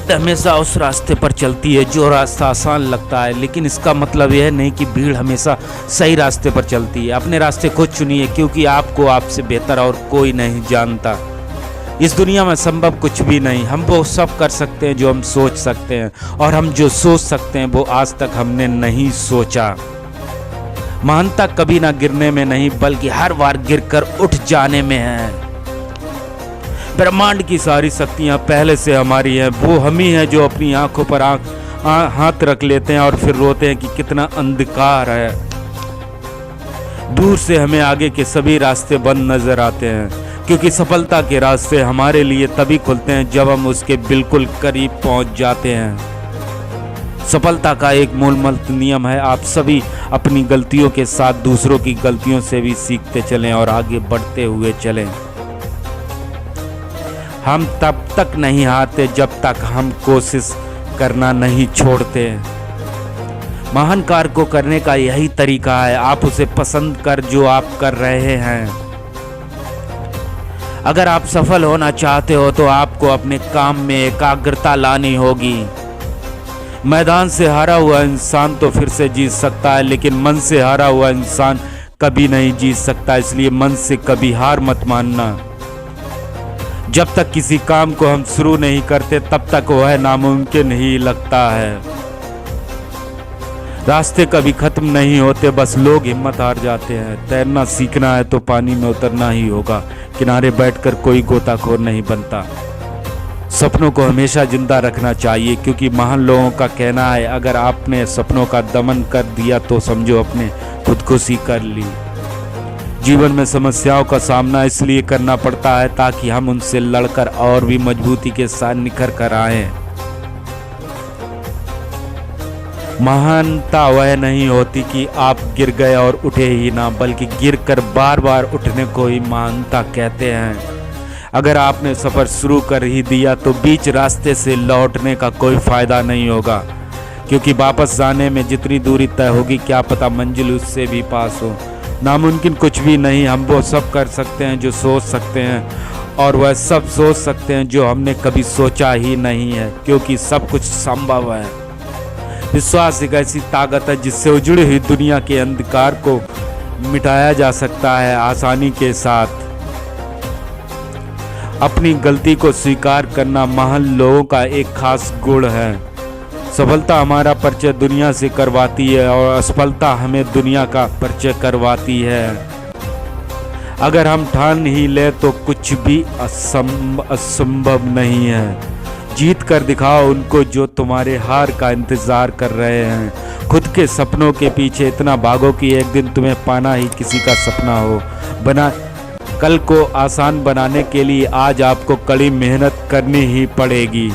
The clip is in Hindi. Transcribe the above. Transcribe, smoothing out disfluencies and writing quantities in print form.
भीड़ हमेशा उस रास्ते पर चलती है जो रास्ता आसान लगता है, लेकिन इसका मतलब यह नहीं कि भीड़ हमेशा सही रास्ते पर चलती है। अपने रास्ते खुद चुनिए, क्योंकि आपको आपसे बेहतर और कोई नहीं जानता। इस दुनिया में संभव कुछ भी नहीं। हम वो सब कर सकते हैं जो हम सोच सकते हैं, और हम जो सोच सकते हैं वो आज तक हमने नहीं सोचा। महानता कभी ना गिरने में नहीं, बल्कि हर बार गिरकर उठ जाने में है। ब्रह्मांड की सारी शक्तियाँ पहले से हमारी हैं। वो हम ही हैं जो अपनी आंखों पर हाथ रख लेते हैं और फिर रोते हैं कि कितना अंधकार है। दूर से हमें आगे के सभी रास्ते बंद नजर आते हैं, क्योंकि सफलता के रास्ते हमारे लिए तभी खुलते हैं जब हम उसके बिल्कुल करीब पहुंच जाते हैं। सफलता का एक मूलमंत्र नियम है, आप सभी अपनी गलतियों के साथ दूसरों की गलतियों से भी सीखते चलें और आगे बढ़ते हुए चलें। हम तब तक नहीं हारते जब तक हम कोशिश करना नहीं छोड़ते। महान कार्य को करने का यही तरीका है, आप उसे पसंद कर जो आप कर रहे हैं। अगर आप सफल होना चाहते हो तो आपको अपने काम में एकाग्रता लानी होगी। मैदान से हारा हुआ इंसान तो फिर से जीत सकता है, लेकिन मन से हारा हुआ इंसान कभी नहीं जीत सकता। इसलिए मन से कभी हार मत मानना। जब तक किसी काम को हम शुरू नहीं करते तब तक वह नामुमकिन ही लगता है। रास्ते कभी खत्म नहीं होते, बस लोग हिम्मत हार जाते हैं। तैरना सीखना है तो पानी में उतरना ही होगा, किनारे बैठकर कोई गोताखोर नहीं बनता। सपनों को हमेशा जिंदा रखना चाहिए, क्योंकि महान लोगों का कहना है, अगर आपने सपनों का दमन कर दिया तो समझो अपने खुदकुशी कर ली। जीवन में समस्याओं का सामना इसलिए करना पड़ता है ताकि हम उनसे लड़कर और भी मजबूती के साथ निखर कर आएं। महानता वह नहीं होती कि आप गिर गए और उठे ही ना, बल्कि गिरकर बार बार उठने को ही महानता कहते हैं। अगर आपने सफर शुरू कर ही दिया तो बीच रास्ते से लौटने का कोई फायदा नहीं होगा, क्योंकि वापस जाने में जितनी दूरी तय होगी क्या पता मंजिल उससे भी पास हो। नामुमकिन कुछ भी नहीं, हम वो सब कर सकते हैं जो सोच सकते हैं, और वह सब सोच सकते हैं जो हमने कभी सोचा ही नहीं है, क्योंकि सब कुछ संभव है। विश्वास एक ऐसी ताकत है जिससे उजड़ी हुई दुनिया के अंधकार को मिटाया जा सकता है आसानी के साथ। अपनी गलती को स्वीकार करना महान लोगों का एक खास गुण है। सफलता हमारा परिचय दुनिया से करवाती है और असफलता हमें दुनिया का परिचय करवाती है। अगर हम ठान ही ले तो कुछ भी असंभव नहीं है। जीत कर दिखाओ उनको जो तुम्हारे हार का इंतजार कर रहे हैं। खुद के सपनों के पीछे इतना भागो कि एक दिन तुम्हें पाना ही किसी का सपना हो। कल को आसान बनाने के लिए आज आपको कड़ी मेहनत करनी ही पड़ेगी।